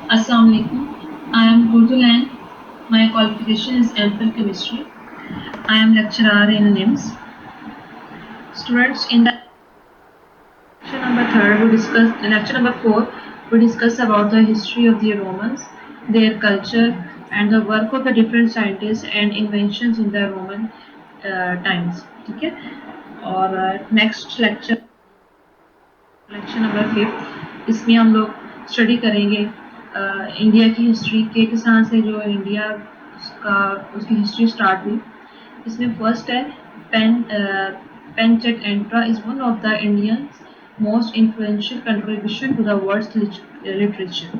Assalamu alaikum. I am Gurdulan. My qualification is MPhil Chemistry. I am lecturer in NIMS. Students, in the lecture number third, we discuss lecture number 4. We discuss about the history of the Romans, their culture, and the work of the different scientists and inventions in the Roman times. ठीक है. और next lecture number 5, इसमें हम लोग study करेंगे India की history के किसान से जो इंडिया उसकी हिस्ट्री स्टार्ट हुई. इसमें फर्स्ट है Panchatantra is one of the Indian most influential contribution to the world literature.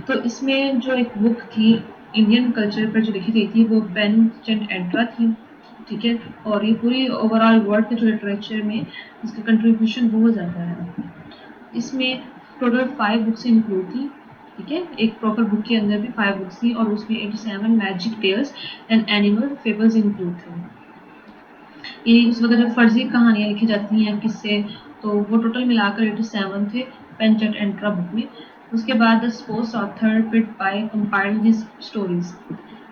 तो इसमें जो एक बुक थी इंडियन कल्चर पर जो लिखी गई थी वो पेनचेट एंट्रा थी. ठीक है. और ये पूरी ओवरऑल वर्ल्ड के जो लिटरेचर में इसका कंट्रीब्यूशन बहुत ज़्यादा है. इसमें टोटल 5 बुक्स इंक्लूड थी. ठीक है. एक प्रॉपर बुक के अंदर भी 5 बुक्स थी और उसमें 87 magic tales and animal fables include थे. ये उस वक्त जो फर्जी कहानियाँ लिखी जाती हैं किससे, तो वो टोटल मिलाकर 87 थे पेनचेट एंट्रा बुक में. उसके बाद the sports author pit by compiled this stories.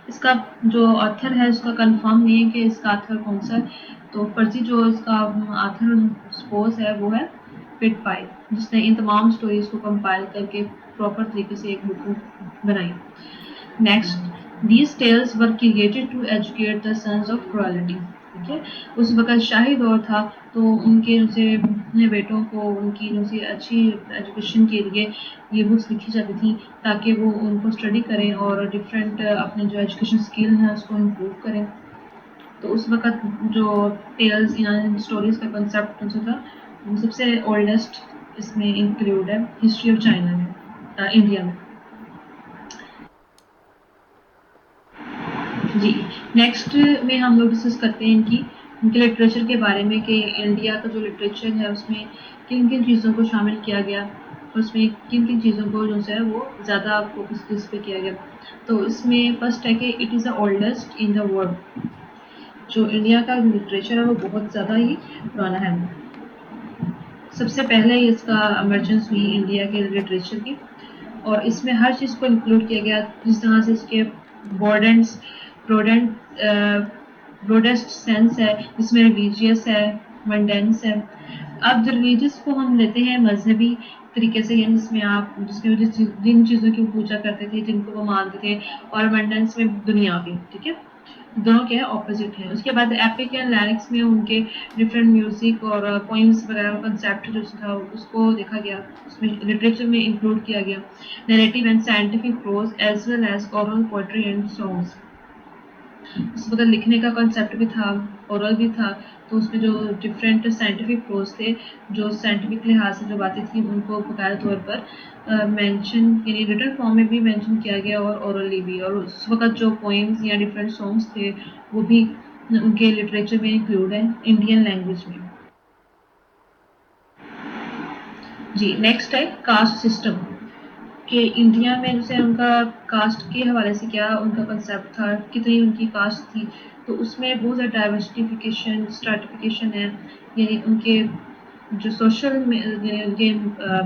इसका जो ऑथर है उसका कंफर्म नहीं है कि इसका ऑथर कौन सा है. तो फर्जी जो इसका ऑथर स्पोर्स है वो है पिट पाई, जिसने इन तमाम स्टोरीज को कंपाइल करके प्रॉपर तरीके से एक बुक बनाई. Next, these tales were created to educate the sons of royalty. ठीक है. उस वक्त शाही दौर था तो उनके अपने बेटों को उनकी अच्छी एजुकेशन के लिए ये बुक्स लिखी जाती थी ताकि वो उनको स्टडी करें और डिफरेंट अपने जो एजुकेशन स्किल है उसको इम्प्रूव करें. तो उस वक्त जो टेल्स इन स्टोरीज का कंसेप्ट था वो सबसे ओल्डेस्ट इसमें इंक्लूड है हिस्ट्री ऑफ चाइना में, इंडिया में. जी. नेक्स्ट में हम लोग डिस्कस करते हैं इनके लिटरेचर के बारे में कि इंडिया का जो लिटरेचर है उसमें किन किन चीज़ों को शामिल किया गया, उसमें किन किन चीज़ों को जो है वो ज़्यादा फोकस इस पे किया गया. तो इसमें फर्स्ट है कि it is the oldest in the world. जो इंडिया का लिटरेचर है वो बहुत ज़्यादा ही पुराना है. सबसे पहले इसका इमर्जेंस हुई इंडिया के लिटरेचर की और इसमें हर चीज़ को इंक्लूड किया गया. जिस तरह से इसके ब्रॉडेस्ट सेंस है जिसमें रिलीजियस है, मंडेंस है. अब जो रिलीजियस को हम लेते हैं मजहबी तरीके से, यानी जिसमें जिन चीज़ों की पूजा करते थे जिनको वो मानते थे, और मंडेंस में दुनियावी. ठीक है. दोनों क्या है ऑपोजिट है. उसके बाद एपिक एंड लिरिक्स में उनके डिफरेंट म्यूजिक और पोइम्स वगैरह का कंसेप्ट जो था उसको देखा गया, उसमें लिटरेचर में इंक्लूड किया गया. Narrative and scientific prose as well as oral poetry and songs. उस वक्त लिखने का कंसेप्ट भी था, ओरल भी था. तो उसमें जो डिफरेंट साइंटिफिक प्रोज थे, जो साइंटिफिक लिहाज से जो बातें थी उनको बकायदा तौर पर मेंशन यानी रिटन फॉर्म में भी मेंशन किया गया और ओरली भी. और उस वक्त जो पोइम्स या डिफरेंट सॉन्ग्स थे वो भी उनके लिटरेचर में इंक्लूड है इंडियन लैंग्वेज में. जी. नेक्स्ट है कास्ट सिस्टम कि इंडिया में जैसे उनका कास्ट के हवाले से क्या उनका कंसेप्ट था, कितनी उनकी कास्ट थी. तो उसमें बहुत ज़्यादा डाइवर्सिफिकेशन स्ट्रैटिफिकेशन है, यानी उनके जो सोशल उनके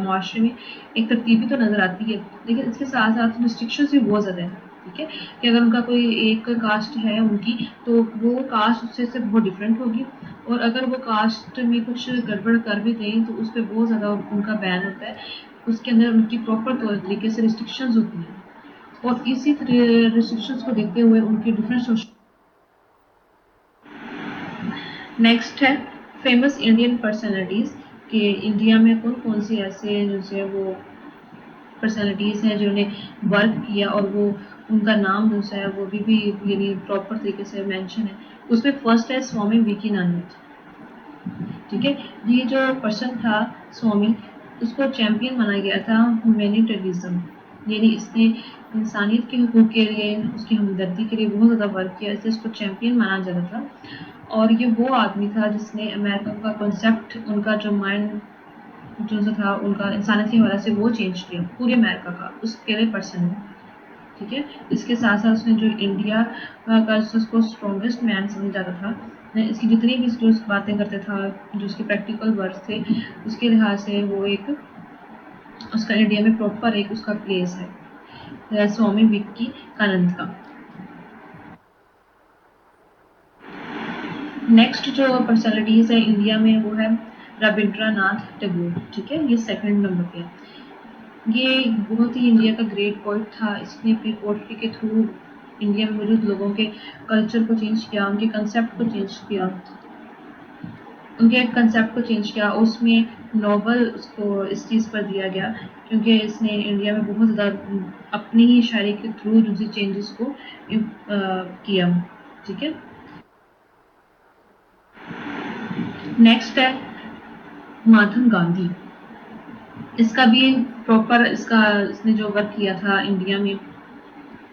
माशरे में एक तरतीबी तो नज़र आती है, लेकिन इसके साथ साथ रिस्ट्रिक्शन भी बहुत ज़्यादा है. ठीक है. कि अगर उनका कोई एक कास्ट है उनकी तो वो कास्ट उससे से बहुत डिफरेंट होगी, और अगर वो कास्ट में कुछ गड़बड़ कर भी गई तो उस पर बहुत ज़्यादा उनका बैन होता है. उसके अंदर उनकी प्रॉपर तरीके से रिस्ट्रिक्शंस होती हैं, और इसी रिस्ट्रिक्शंस को देखते हुए उनके डिफरेंट सोशल. नेक्स्ट है फेमस इंडियन पर्सनैलिटीज़ कि इंडिया में कौन कौन सी ऐसे जैसे वो पर्सनैलिटीज़ हैं जिन्होंने वर्क किया और वो उनका नाम जो है वो भी यानी प्रॉपर तरीके से मेंशन है. उसमें फर्स्ट है स्वामी विवेकानंद. ठीक है. ये जो पर्सन था स्वामी, उसको चैम्पियन माना गया था ह्यूमैनिटेरिज्म, यानी इसने इंसानियत के हकूक़ के लिए उसकी हमदर्दी के लिए बहुत ज़्यादा वर्क किया, इसलिए इसको चैम्पियन माना जाता था. और ये वो आदमी था जिसने अमेरिका का कॉन्सेप्ट, उनका जो माइंड जो था उनका इंसानियत के हवाले से वो चेंज किया पूरे अमेरिका का उस अकेले पर्सन ने. ठीक है. इसके साथ साथ उसने जो इंडिया का उसको स्ट्रॉन्गेस्ट मैन समझा जाता था, इसकी जितनी भी जो बातें करते था, जो उसके प्रैक्टिकल वर्क थे, उसके लिहाज से वो एक उसका इंडिया में प्रॉपर एक उसका प्लेस है. स्वामी विवेकानंद का। नेक्स्ट जो पर्सनालिटीज है इंडिया में वो है रविंद्रनाथ टैगोर, ठीक है, ये सेकंड नंबर पे है। ये बहुत ही इंडिया का ग्रेट पोइट था। इसने अपनी पोइट्री के थ्रू इंडिया में मौजूद लोगों के कल्चर को चेंज किया, उनके कंसेप्ट को चेंज किया, उनके कंसेप्ट को चेंज किया। उसमें नोबल उसको इस चीज़ पर दिया गया क्योंकि इसने इंडिया में बहुत ज़्यादा अपनी ही शायरी के थ्रू दूसरी चेंजेस को किया, ठीक है। नेक्स्ट है महात्मा गांधी। इसका भी प्रॉपर इसने जो वर्क किया था इंडिया में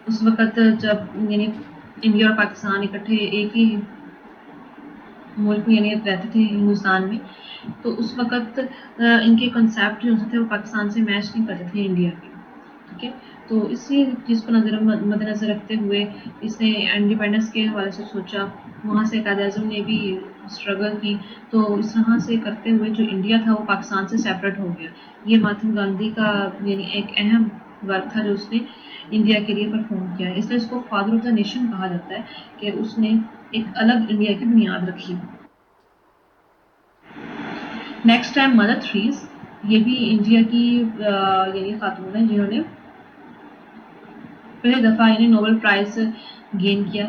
उस वक़्त जब यानी इंडिया और पाकिस्तान इकट्ठे एक ही मुल्क में यानी रहते थे हिंदुस्तान में, तो उस वक़्त इनके कॉन्सेप्ट जो थे वो पाकिस्तान से मैच नहीं करते थे इंडिया के, ठीक है। तो इसी चीज़ को मद्देनज़र रखते हुए इसने इंडिपेंडेंस के हवाले से सोचा, वहाँ से कायद-ए-आज़म ने भी स्ट्रगल की, तो इस तरह से करते हुए जो इंडिया था वो पाकिस्तान से सेपरेट हो गया। ये महात्मा गांधी का यानी एक अहम वर्क था जो उसने इंडिया के लिए परफॉर्म किया है, इसलिए इसको फादर ऑफ द नेशन कहा जाता है कि उसने एक अलग इंडिया की बुनियाद रखी। नेक्स्ट है मदर थ्रीस। ये भी इंडिया की यानी खातून है जिन्होंने पहली दफ़ा इन्हें नोबेल प्राइज़ गेन किया,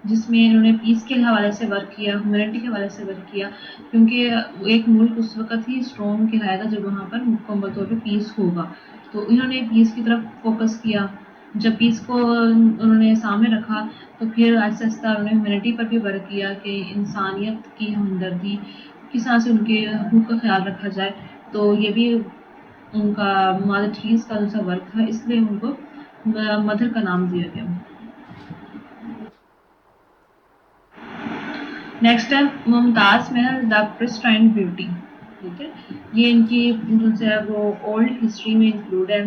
जिसमें इन्होंने पीस के हवाले से वर्क किया, ह्यूमैनिटी के हवाले से वर्क किया, क्योंकि एक मुल्क उस वक़्त ही स्ट्रॉन्ग कहलाएगा जब वहाँ पर मुकम्मल तौर पे पीस होगा। तो इन्होंने पीस की तरफ फोकस किया। जब पीस को उन्होंने सामने रखा तो फिर आहिस्ता-आहिस्ता उन्होंने ह्यूमैनिटी पर भी वर्क किया कि इंसानियत की हमदर्दी, किस तरह से उनके हकूक़ का ख़्याल रखा जाए। तो ये भी उनका मदर थ्रीस का जो वर्क था, इसलिए उनको मदर का नाम दिया गया। नेक्स्ट है मुमताज़ महल द प्रिस्टाइन ब्यूटी, ठीक है। ये इनकी जो है वो ओल्ड हिस्ट्री में इंक्लूड है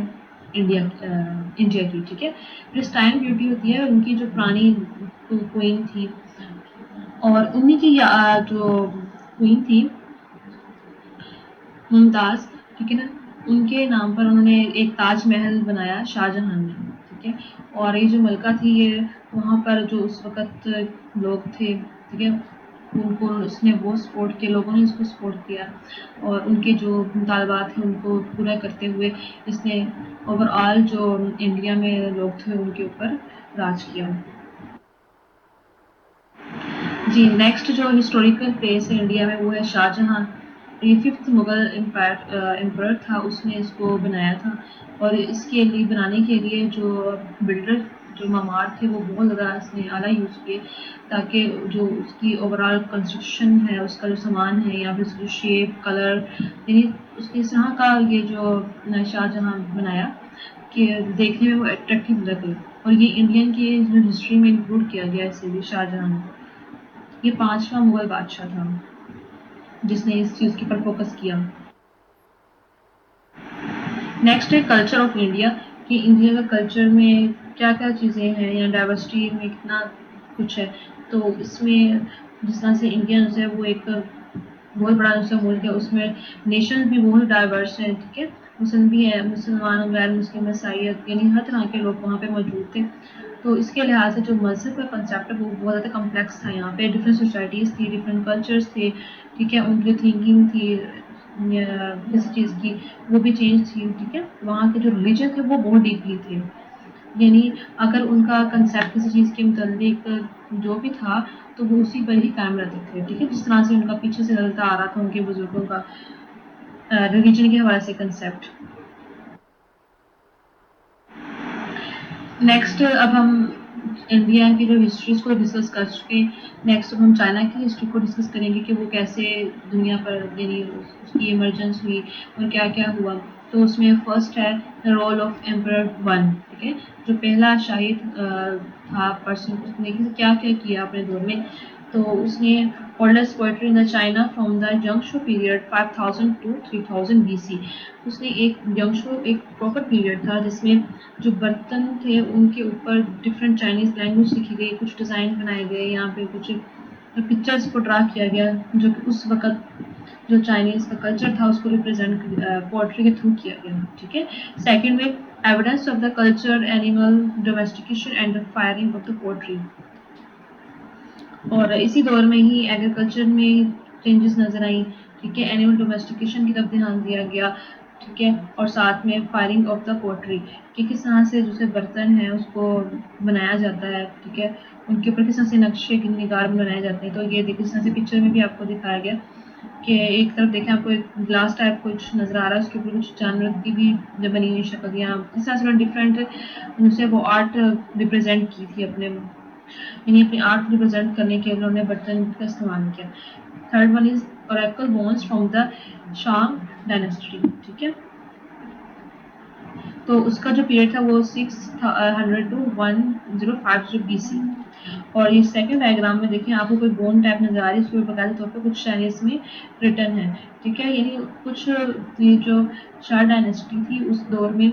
इंडिया की, ठीक है। प्रिस्टाइन ब्यूटी होती है उनकी जो पुरानी क्वीन थी, और उन्हीं की जो क्वीन थी मुमताज़, ठीक है ना, उनके नाम पर उन्होंने एक ताजमहल बनाया शाहजहां ने, ठीक है। और ये जो मलका थी ये वहाँ पर जो उस वक़्त लोग थे, ठीक है, उनको उसने वो सपोर्ट किया, लोगों ने इसको सपोर्ट किया और उनके जो मुतालबात थे उनको पूरा करते हुए इसने ओवरऑल जो इंडिया में लोग थे उनके ऊपर राज किया। जी, नेक्स्ट जो हिस्टोरिकल प्लेस है इंडिया में वो है शाहजहां। ये 5th मुगल एम्परर था, उसने इसको बनाया था और इसके लिए बनाने के लिए जो बिल्डर जो मामार थे वो बहुत ज़्यादा इसने आला यूज़ किए ताकि जो उसकी ओवरऑल कंस्ट्रक्शन है, उसका जो सामान है या फिर उसकी जो शेप, कलर यानी उसकी इस तरह का ये जो शाहजहां बनाया कि देखने में वो अट्रैक्टिव लगे और ये इंडियन की जो हिस्ट्री में इंक्लूड किया गया इसे भी शाहजहां को। ये 5वां मुगल बादशाह था जिसने इस चीज़ के ऊपर फोकस किया। नेक्स्ट है कल्चर ऑफ इंडिया कि इंडिया का कल्चर में क्या-क्या चीज़ें हैं या डाइवर्सिटी में कितना कुछ है। तो इसमें जिस तरह से इंडिया जो है वो एक बहुत बड़ा जो मुल्क है, उसमें नेशन भी बहुत डाइवर्स हैं, ठीक है। मुस्लिम भी हैं, मुसलमान, गैर मुस्लिम, ईसाईयत यानी हर तरह के लोग वहाँ पे मौजूद थे। तो इसके लिहाज से जो मज़हब का कंसेप्ट है वो बहुत ज़्यादा कॉम्प्लेक्स था। यहाँ पे डिफरेंट सोसाइटीज़ थी, डिफरेंट कल्चर्स थे, ठीक है। उनकी थिंकिंग थी किसी चीज़ की वो भी चेंज थी, ठीक है। वहाँ के जो रिलीजन थे वो बहुत डीपली थे, यानी अगर उनका कंसेप्ट किसी चीज़ के मुतालिक जो भी था तो वो उसी पर ही कायम रहते थे, ठीक है। जिस तरह से उनका पीछे से चलता आ रहा था उनके बुजुर्गों का रिलीजन के हवाले से कंसेप्ट। नेक्स्ट अब हम इंडिया की जो हिस्ट्रीज को डिस्कस कर चुके हैं, नेक्स्ट अब हम चाइना की हिस्ट्री को डिस्कस करेंगे कि वो कैसे दुनिया पर यानी उसकी इमरजेंस हुई और क्या-क्या हुआ। तो उसमें फर्स्ट है the role of emperor one, ठीक है। जो पहला शाही था पर्सन, उसने क्या-क्या किया अपने दौर में। तो उसने oldest poetry in the China from the Yangshao period 5000 to 3000 BC. उसने एक यंगशो एक प्रॉपर पीरियड था जिसमें जो बर्तन थे उनके ऊपर डिफरेंट चाइनीज़ लैंग्वेज लिखी गई, कुछ डिज़ाइन बनाए गए, यहाँ पे कुछ पिक्चर्स को ड्रा किया गया जो कि उस वक़्त जो चाइनीज़ का कल्चर था उसको रिप्रेजेंट पोएट्री के थ्रू किया गया। ठीक है। सेकंड में evidence of the culture, animal domestication and the firing of the poetry. और इसी दौर में ही एग्रीकल्चर में चेंजेस नज़र आई। ठीक है। एनिमल डोमेस्टिकेशन की तरफ ध्यान दिया गया। ठीक है। और साथ में फायरिंग ऑफ द पोएट्री कि किस तरह से जैसे बर्तन है उसको बनाया जाता है। ठीक है। उनके ऊपर किस तरह से नक्शे निगार बनाए जाते हैं। तो ये देखिए, इस तरह से पिक्चर में भी आपको दिखाया गया कि एक तरफ देखें आपको एक ग्लास टाइप कुछ नज़र आ रहा है, उसके ऊपर कुछ जानवर की भी जो बनी हुई शक्ल या इस तरह से डिफरेंट उनसे वो आर्ट रिप्रेजेंट की थी अपने, यानी अपनी आर्ट रिप्रेजेंट करने के लिए उन्होंने बर्तन का इस्तेमाल किया। Third one is oracle bones from the Shang dynasty. ठीक है। तो उसका जो पीरियड था वो 600 टू 1050 BC। और ये सेकंड डायग्राम में देखें आपको कोई बोन टाइप नजर आ रही है, उसके ऊपर बकायदा तौर पर कुछ चाइनीज में रिटर्न है। ठीक है। यानी कुछ ये जो शाह डायनेस्टी थी उस दौर में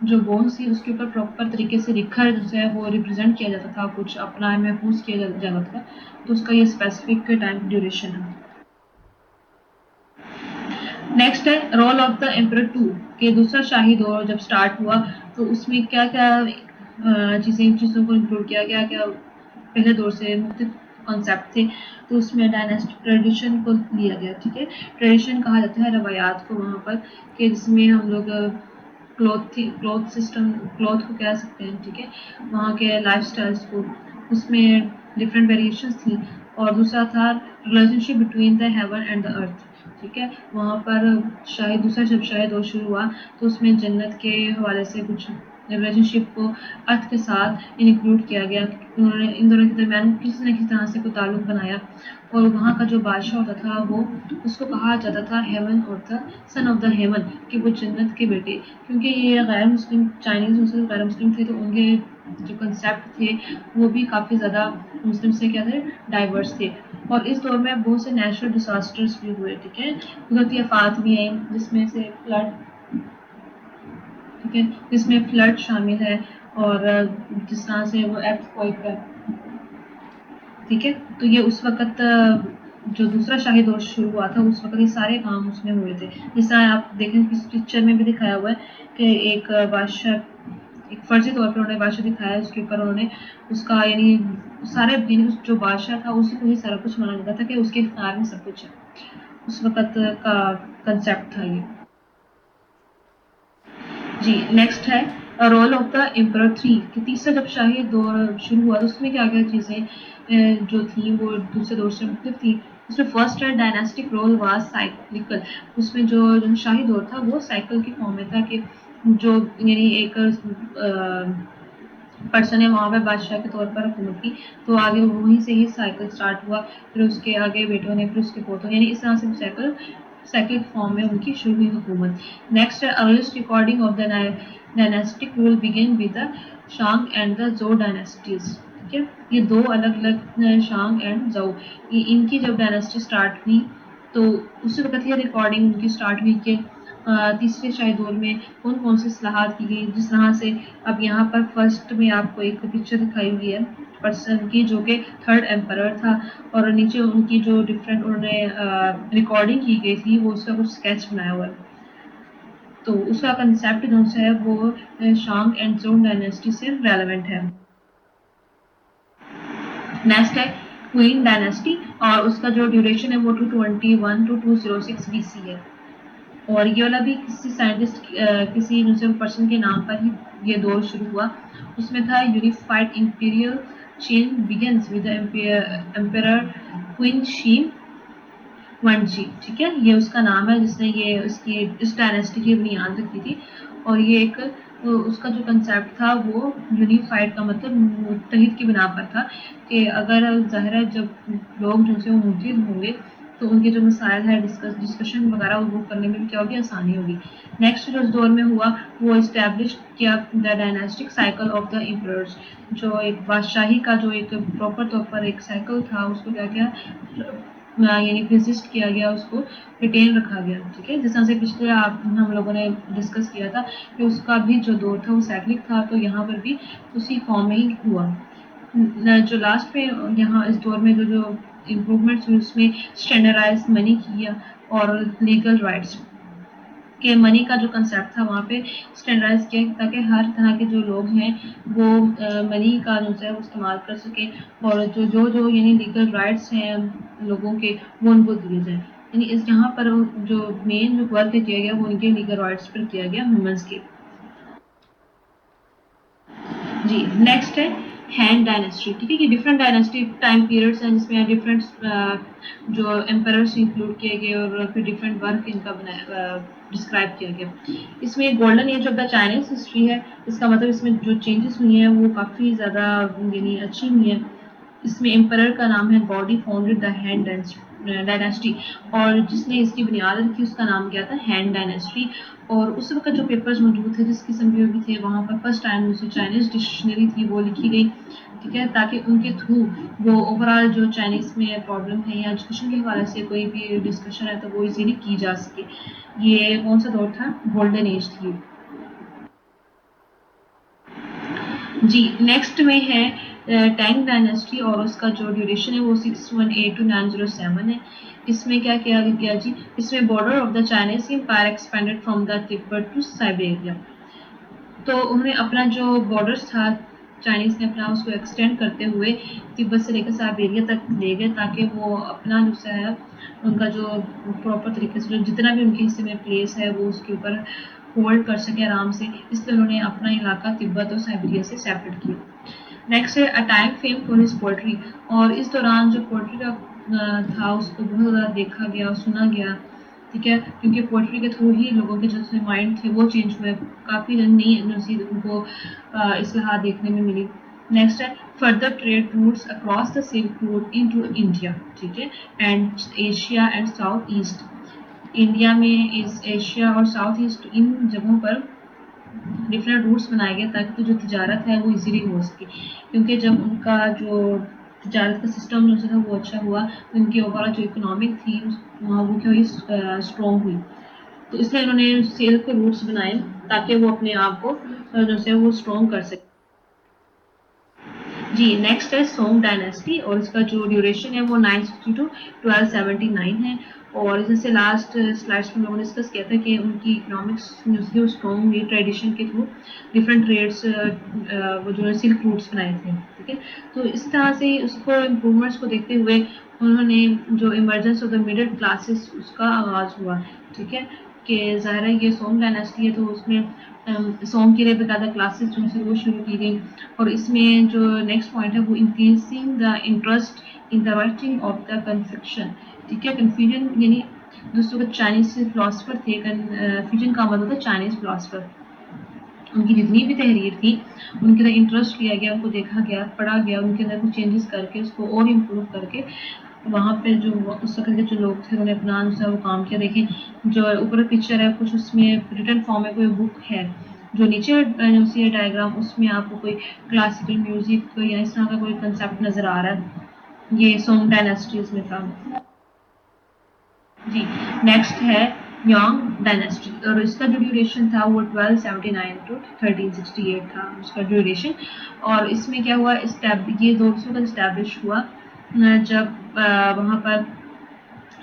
जो बोन्स थी उसके ऊपर प्रॉपर तरीके से लिखा जो है वो रिप्रेजेंट किया जाता था, कुछ अपना महफूज किया जाता था। तो उसका ये स्पेसिफिक टाइम ड्यूरेशन है। नेक्स्ट है role of the emperor two के दूसरा शाही दौर जब स्टार्ट हुआ तो उसमें क्या क्या चीज़ों को इंक्लूड किया गया, क्या पहले दौर से मुख्तलिफ कॉन्सेप्ट थे। तो उसमें डायनेस्टिक ट्रेडिशन को लिया गया। ठीक है। ट्रेडिशन कहा जाता है रवायात को वहाँ पर, कि जिसमें हम लोग क्लॉथ सिस्टम, क्लॉथ को कह सकते हैं। ठीक है। वहाँ के लाइफ स्टाइल्स को, उसमें डिफरेंट वेरिएशंस थी। और दूसरा था relationship between the heaven and the earth. ठीक है। वहाँ पर शायद दूसरा जब शायद दौर शुरू हुआ तो उसमें जन्नत के हवाले से कुछ रिलेशनशिप को अर्थ के साथ इंक्लूड किया गया। उन्होंने इन दोनों के दरमियान किसी न किसी तरह से कोई ताल्लुक बनाया। और वहाँ का जो बादशाह होता था वो उसको कहा जाता था हेवन और the son of the haven, कि वो जन्नत के बेटे। क्योंकि ये गैर मुस्लिम चाइनीज़ मुस्लिम गैर मुस्लिम थे तो उनके जो कंसेप्ट थे वो भी काफ़ी ज़्यादा मुस्लिम से क्या थे, डाइवर्स थे। और इस दौर में बहुत से नेचुरल डिजास्टर्स भी हुए। ठीक है। कुदरती आफात भी आई जिसमें से फ्लड, ठीक है, जिसमें फ्लड शामिल है और जिस तरह से वो एर्थक्वेक है। ठीक है। तो ये उस वक्त जो दूसरा शाही दौर शुरू हुआ था उस वक्त ये सारे काम उसमें हुए थे। जिस तरह आप देखें इस पिक्चर में भी दिखाया हुआ है कि एक बादशाह, एक फर्जी तौर पर उन्होंने बादशाह दिखाया, उसके ऊपर उन्होंने उसका यानी सारे यानी जो बादशाह था उसी को ही सारा कुछ माना जाता था कि उसके इख्तियार में सब कुछ है। उस वक्त का कंसेप्ट था ये। जी। नेक्स्ट है role of the emperor three कि तीसरा जब शाही दौर शुरू हुआ तो उसमें क्या क्या चीज़ें जो थी वो दूसरे दौर से मुख्तलिफ थी। उसमें फर्स्ट है डायनास्टिक रोल वाज साइक्लिकल। उसमें जो शाही दौर था वो साइकिल की फॉर्म में था कि जो यानी एक पर्सन है वहाँ पे बादशाह के तौर पर हुकूमत की, तो आगे वहीं से ही साइकिल स्टार्ट हुआ, फिर उसके आगे बेटों ने, फिर उसके पोतों, यानी इस तरह से साइकिल साइकिल फॉर्म में उनकी शुरू हुई हुकूमत। नेक्स्ट है earliest recording of the dynastic rule begin with the Shang and the Zhou dynasties. ठीक है। ये दो अलग अलग शांग एंड जो, ये इनकी जब डायनेस्टी स्टार्ट हुई तो उसी वक्त ये रिकॉर्डिंग उनकी स्टार्ट हुई कि तीसरे शाही दौर में कौन कौन सी इस्लाहात की गई। जिस तरह से अब यहाँ पर फर्स्ट में आपको एक पिक्चर दिखाई हुई है पर्सन की जो कि थर्ड एम्परर था, और नीचे उनकी जो डिफरेंट उन्होंने रिकॉर्डिंग की गई थी वो उसका कुछ स्केच बनाया हुआ है। तो उसका कंसेप्ट जो है वो शांग एंड जोन डायनेस्टी से रेलेवेंट है। नेक्स्ट है क्वीन डायनेस्टी और उसका जो ड्यूरेशन है वो 221 टू 206 BC है। और ये वाला भी किसी साइंटिस्ट किसी मुस्लिम पर्सन के नाम पर ही ये दौर शुरू हुआ। उसमें था unified imperial Qin begins with emperor Qin Shi वनजी। ठीक है। ये उसका नाम है जिसने ये उसकी इस डायनेस्टी की बुनियाद रखी थी। और ये एक उसका जो कंसेप्ट था वो यूनिफाइड का मतलब मुत्तहिद की बिना पर था कि अगर ज़ाहिर है जब लोग जो से मुत्तहिद होंगे तो उनके जो मसाइल है डिस्कशन वगैरह वो करने में भी क्या होगी, आसानी होगी। नेक्स्ट जो इस दौर में हुआ वो इस्टेब्लिश किया the dynastic cycle of the emperors, जो एक बादशाही का जो एक प्रॉपर तौर पर एक साइकिल था उसको क्या किया, यानी प्रिसिस्ट किया गया, उसको रिटेन रखा गया। ठीक है। जिस तरह से पिछले आप हम लोगों ने डिस्कस किया था कि उसका भी जो दौर था वो साइक्लिक था, तो यहाँ पर भी उसी फॉर्म में ही हुआ। जो लास्ट में यहाँ इस दौर में जो जो इम्प्रूवमेंट्स हुई उसमें स्टैंडर्डाइज मनी किया और लीगल राइट्स के मनी का जो कंसेप्ट था वहाँ पे स्टैंडर्डाइज किया ताकि हर तरह के जो लोग हैं वो मनी का जो है वो इस्तेमाल कर सके और जो यानी लीगल राइट्स हैं लोगों के वो उनको दिए जाए। यानी इस यहाँ पर जो मेन जो वर्क किया गया वो उनके लीगल राइट्स पर किया गया ह्यूमन्स के। जी नेक्स्ट है हैन डायनेस्टी। ठीक है कि डिफरेंट डायनेस्टी टाइम पीरियड्स हैं जिसमें डिफरेंट जो एम्पायर्स इंक्लूड किए गए और फिर डिफरेंट वर्क इनका बनाया डिस्क्राइब किया गया। इसमें golden age of the Chinese history है। इसका मतलब इसमें जो चेंजेस हुई हैं वो काफ़ी ज़्यादा यानी अच्छी हुई हैं। इसमें एम्परर का नाम है gaudy founded the Hahn dynasty और जिसने इसकी बुनियाद रखी उसका नाम क्या था हैन डायनेस्टी। और उस वक्त जो पेपर्स मौजूद थे जिस किस्म के भी थे वहाँ पर फर्स्ट टाइम जो चाइनीज़ डिक्शनरी थी वो लिखी गई। ठीक है ताकि उनके थ्रू वो ओवरऑल जो चाइनीज़ में प्रॉब्लम है या एजुकेशन के हवाले से कोई भी डिस्कशन है तो वो इजीली की जा सके। ये कौन सा दौर था गोल्डन एज थी। जी नेक्स्ट में है टैंग डायनेस्टी और उसका जो ड्यूरेशन है वो 618 to 907 है। इसमें क्या किया गया जी इसमें border of the Chinese empire expanded from the Tibet to Siberia. तो उन्होंने अपना जो बॉर्डर्स था चाइनीज ने अपना उसको एक्सटेंड करते हुए तिब्बत से लेकर साइबेरिया तक ले गए ताकि वो अपना जो है उनका जो प्रॉपर तरीके से जो जितना भी उनके हिस्से में प्लेस है वो उसके ऊपर होल्ड कर सके आराम से। इसलिए उन्होंने अपना इलाका तिब्बत और साइबेरिया से सेपरेट किया। नेक्स्ट है a time fame for his poetry और इस दौरान जो पोएट्री का था उसको बहुत ज़्यादा देखा गया और सुना गया। ठीक है क्योंकि पोएट्री के थ्रू ही लोगों के जो माइंड थे वो चेंज हुए काफ़ी नई नज़ीर उनको इस्लाहात देखने में मिली। नेक्स्ट है further trade routes across the silk road into India. ठीक है and Asia and south east India में इस एशिया और साउथ ईस्ट इन जगहों पर डिफरेंट रूट्स बनाए गए ताकि जो तिजारत है वो इजीली हो सके क्योंकि जब उनका जो तिजारत का सिस्टम जो था वो अच्छा हुआ तो उनकी ओवरऑल जो इकोनॉमिक थी वहाँ वो क्या हुई स्ट्रॉन्ग हुई। तो इसलिए उन्होंने सेल के रूट्स बनाए ताकि वो अपने आप को जो है वो स्ट्रॉन्ग कर सके। जी नेक्स्ट है सोंग डायनेस्टी और इसका जो ड्यूरेशन है वो 960 टू 1279 है। और जैसे लास्ट स्लाइड्स में लोगों ने डिस्कस किया था कि उनकी इकोनॉमिक्स जो थी वो स्ट्रॉन्ग हुई ट्रेडिशन के थ्रू डिफरेंट ट्रेड्स वो जो है सिल्क रूट्स बनाए थे। ठीक है तो इस तरह से उसको इम्प्रूवमेंट्स को देखते हुए उन्होंने जो emergence of the middle classes उसका आगाज़ हुआ। ठीक है कि ज़ाहिर है ये सोंग डायनेस्टी है तो उसमें सोंग के लिए बकायदा क्लासेस जो है वो शुरू की गई। और इसमें जो नेक्स्ट पॉइंट है वो increasing the interest in the writing of the confusion. ठीक है कन्फ्यूजन यानी दूसरों के चाइनीज फिलासफर थे कन्फ्यूजन का मतलब था चाइनीज फिलासफर उनकी जितनी भी तहरीर थी उनके अंदर इंटरेस्ट लिया गया उनको देखा गया पढ़ा गया उनके अंदर कुछ चेंजेस करके उसको और इम्प्रूव करके वहाँ पे जो उस वक्त के जो लोग थे उन्होंने अपना जो वो काम किया। देखें जो ऊपर पिक्चर है कुछ उसमें रिटर्न फॉर्म में कोई बुक है जो नीचे जो सी डायग्राम उसमें आपको कोई क्लासिकल म्यूजिक या इस तरह का कोई कंसेप्ट नज़र आ रहा है ये सोंग डायनेस्टीज में था। जी नेक्स्ट है योंग डायनेस्टी और इसका जो ड्यूरेशन था वो 1279 टू 1368 था उसका ड्यूरेशन। और इसमें क्या हुआ ये 200 का इस्टेब्लिश हुआ जब वहाँ पर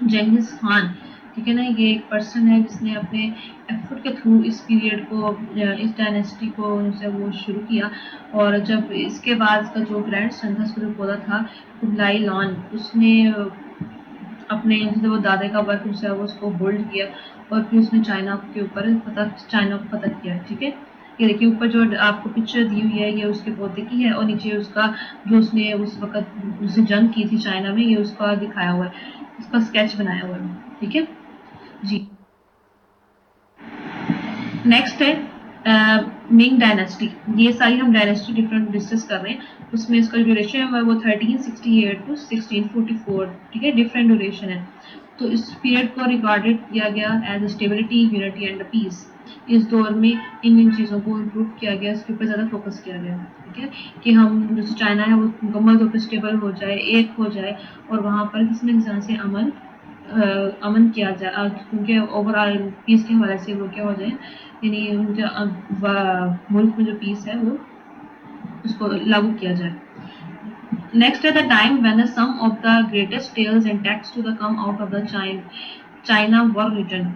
जेंगिस खान ठीक है ना ये एक पर्सन है जिसने अपने एफर्ट के थ्रू इस पीरियड को इस डायनेस्टी को जो वो शुरू किया। और जब इसके बाद का जो ग्रैंड सन था उसका जो पौधा था कुबलाई लॉन उसने अपने जो वो दादे का वर्क जो है वो उसको होल्ड किया और फिर उसने चाइना को फतह किया। ठीक है ये देखिए ऊपर जो आपको पिक्चर दी हुई है ये उसके पौधे की है और नीचे उसका जो उसने उस वक्त उसने जंग की थी चाइना में ये उसका दिखाया हुआ है उसका स्केच बनाया हुआ है। ठीक है जी नेक्स्ट है मिंग डायनेस्टी। ये सारी हम डायनेस्टी डिफरेंट डिस्कस कर रहे हैं उसमें इसका ड्यूरेशन है वो 1368 टू 1644। ठीक है डिफरेंट ड्यूरेशन है। तो इस पीरियड को रिकॉर्डेड किया गया as stability unity and peace. इस दौर में इन चीज़ों को इम्प्रूव किया गया इसके ऊपर ज़्यादा फोकस किया गया। ठीक है कि हम जैसे चाइना है वो मुकम्मल तौर पर स्टेबल हो जाए एक हो जाए और वहाँ पर किसी न किसी तरह से अमन किया जाए क्योंकि ओवरऑल पीस के हवाले से वो क्या हो जाए यानी मुल्क में जो पीस है वो उसको लागू किया जाए। Next at the time when the sum of the greatest tales and texts to the come out of the China China were written.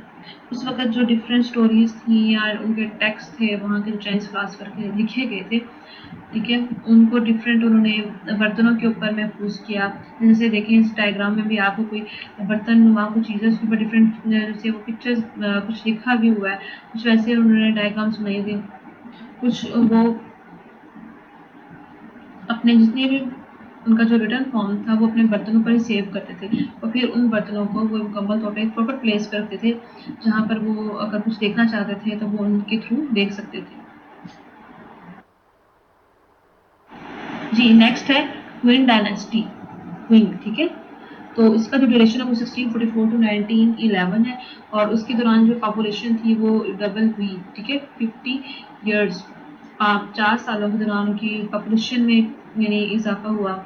उस वक़्त जो डिफरेंट स्टोरीज़ थी या उनके टेक्स्ट थे वहाँ के जो चाइनीज़ फिलॉसफर के लिखे गए थे, ठीक है, उनको डिफरेंट उन्होंने बर्तनों के ऊपर महफूज किया। जैसे देखिए इस डायग्राम में भी आपको कोई बर्तन नुमा कुछ चीज़ है, उसके ऊपर डिफरेंट जैसे वो पिक्चर्स कुछ लिखा भी हुआ है, कुछ वैसे उन्होंने डायग्राम्स बनाए थे। कुछ वो अपने जितने भी उनका जो रिटर्न फॉर्म था वो अपने बर्तनों पर ही सेव करते थे और फिर उन बर्तनों को वो मुकम्मल तौर पे एक प्रॉपर प्लेस पर रखते थे जहाँ पर वो अगर कुछ देखना चाहते थे तो वो उनके थ्रू देख सकते थे। जी नेक्स्ट है क्वीन डायनेस्टी, क्वीन, ठीक है। तो इसका जो ड्यूरेशन है वो 1644 टू 1911 है और उसके दौरान जो पॉपुलेशन थी वो डबल हुई, ठीक है, 50 ईयर्स, 4 सालों के दौरान उनकी पॉपुलेशन में यानी इजाफा हुआ।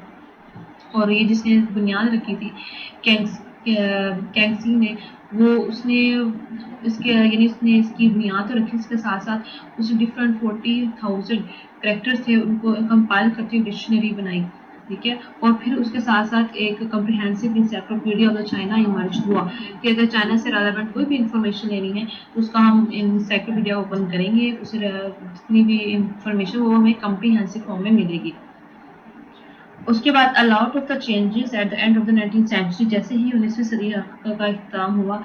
और ये जिसने बुनियाद रखी थी कैंगसी ने, वो उसने इसके यानी उसने इसकी बुनियाद तो रखी, इसके साथ साथ उसने डिफरेंट 40,000 करेक्टर्स थे उनको कंपाइल करके डिक्शनरी बनाई, ठीक है। और फिर उसके साथ साथ एक comprehensive encyclopedia of the China emerge हुआ कि अगर चाइना से रेलेवेंट कोई भी इंफॉर्मेशन लेनी है तो उसका हम इंसाइक्लोपीडिया ओपन करेंगे, उसे जितनी भी इंफॉर्मेशन वो हमें कम्प्रिहेंसिव फॉर्म में मिलेगी। उसके बाद a lot of the changes at the end of the 19th century, जैसे ही 19वीं सदी का इख्तिताम हुआ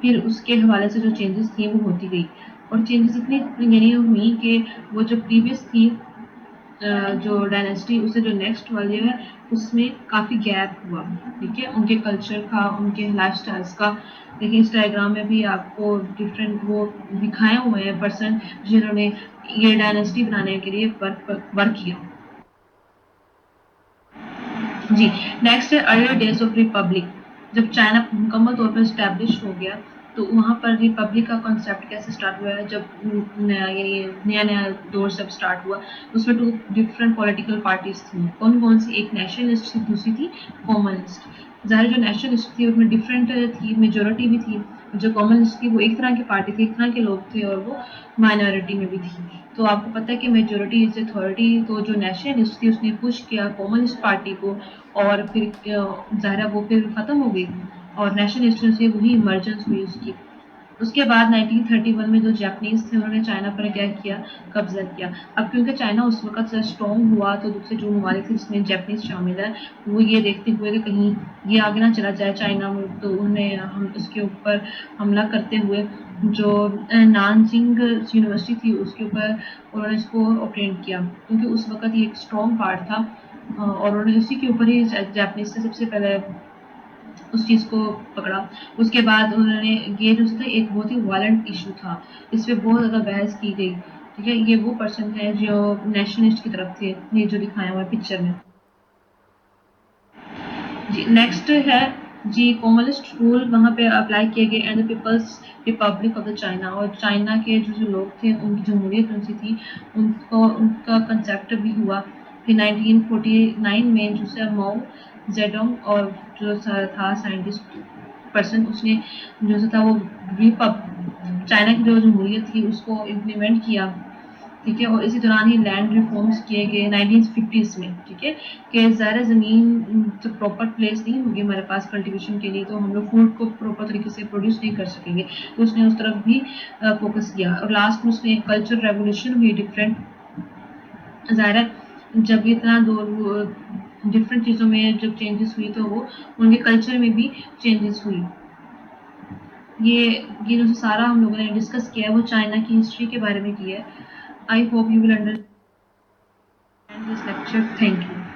फिर उसके हवाले से जो चेंजेस थी वो होती गई और चेंजेस इतनी यानी हुई कि वो जो प्रीवियस थी जो डायनेस्टी उससे जो नेक्स्ट वाली है उसमें काफ़ी गैप हुआ, ठीक है, उनके कल्चर का, उनके लाइफ स्टाइल्स का। देखिए इस डायग्राम में भी आपको डिफरेंट वो दिखाए हुए हैं पर्सन जिन्होंने ये डायनेस्टी बनाने के लिए वर्क किया। जी नेक्स्ट है अर्ली डेज ऑफ रिपब्लिक। जब चाइना मुकम्मल तौर पर इस्टेब्लिश हो गया तो वहाँ पर रिपब्लिक का कॉन्सेप्ट कैसे स्टार्ट हुआ है, जब नया नया दौर जब स्टार्ट हुआ उसमें 2 डिफरेंट पॉलिटिकल पार्टीज थी। कौन कौन सी, एक नेशनलिस्ट थी, दूसरी थी कॉमनिस्ट। ज़ाहिर जो नेशनलिस्ट थी उसमें डिफरेंट थी, मेजोरिटी भी थी। जो कॉमनिस्ट थी वो एक तरह की पार्टी थी, एक तरह के लोग थे और वो माइनॉरिटी में भी थी। तो आपको पता है कि मेजोरिटी इज अथॉरिटी, तो जो नेशनलिस्ट थी उसने पुश किया कॉमनिस्ट पार्टी को और फिर ज़ाहिर वो फिर ख़त्म हो गई और नेशनलिस्ट से वही इमरजेंस हुई उसकी। उसके बाद 1931 में जो जापानीज़ थे उन्होंने चाइना पर क्या किया, कब्जा किया। अब क्योंकि चाइना उस वक़्त से स्ट्रॉन्ग हुआ तो दूसरे जो ममालिक थे जिसमें जापानीज़ शामिल है वो ये देखते हुए कि कहीं ये आगे ना चला जाए चाइना में, तो उन्हें हम उसके ऊपर हमला करते हुए जो नानजिंग यूनिवर्सिटी थी उसके ऊपर उन्होंने इसको ऑपरेट किया क्योंकि उस वक़्त ये एक स्ट्रॉन्ग पार्ट था और उन्होंने उसी के ऊपर ही जापानीज़ से सबसे पहले उस चीज़ को पकड़ा। उसके बाद उन्होंने ये जो था एक बहुत ही वायलेंट इशू था, इस पे बहुत ज़्यादा बहस की गई, ठीक है। ये वो पर्सन है जो नेशनलिस्ट की तरफ थे, ये जो दिखाया हुआ है पिक्चर में। जी नेक्स्ट है जी कम्युनिस्ट रूल वहाँ पे अप्लाई किए गए and the People's Republic of the China, और चाइना के जो लोग थे उनकी जमहूरियत उनसी थी, उनको उनका कंसेप्ट भी हुआ। फिर 1949 में जो माओ जेडोंग और जो था साइंटिस्ट पर्सन उसने जो था वो रिपब चाइना की जो जमहूरियत थी उसको इम्प्लीमेंट किया, ठीक है। और इसी दौरान ही लैंड रिफॉर्म्स किए गए 1950s में, ठीक है, कि ज़्यादा ज़मीन तो प्रॉपर प्लेस नहीं होगी हमारे पास कल्टीवेशन के लिए तो हम लोग फूड को प्रॉपर तरीके से प्रोड्यूस नहीं कर सकेंगे, तो उसने उस तरफ भी फोकस किया। और लास्ट में उसने कल्चर रेवोल्यूशन हुई डिफरेंट, ज़ाहिर है जब इतना दो डिफरेंट चीज़ों में जब चेंजेस हुई तो वो उनके कल्चर में भी चेंजेस हुई। ये ये जो सारा हम लोगों ने डिस्कस किया है वो चाइना की हिस्ट्री के बारे में किया है। I hope you will understand this lecture. Thank you.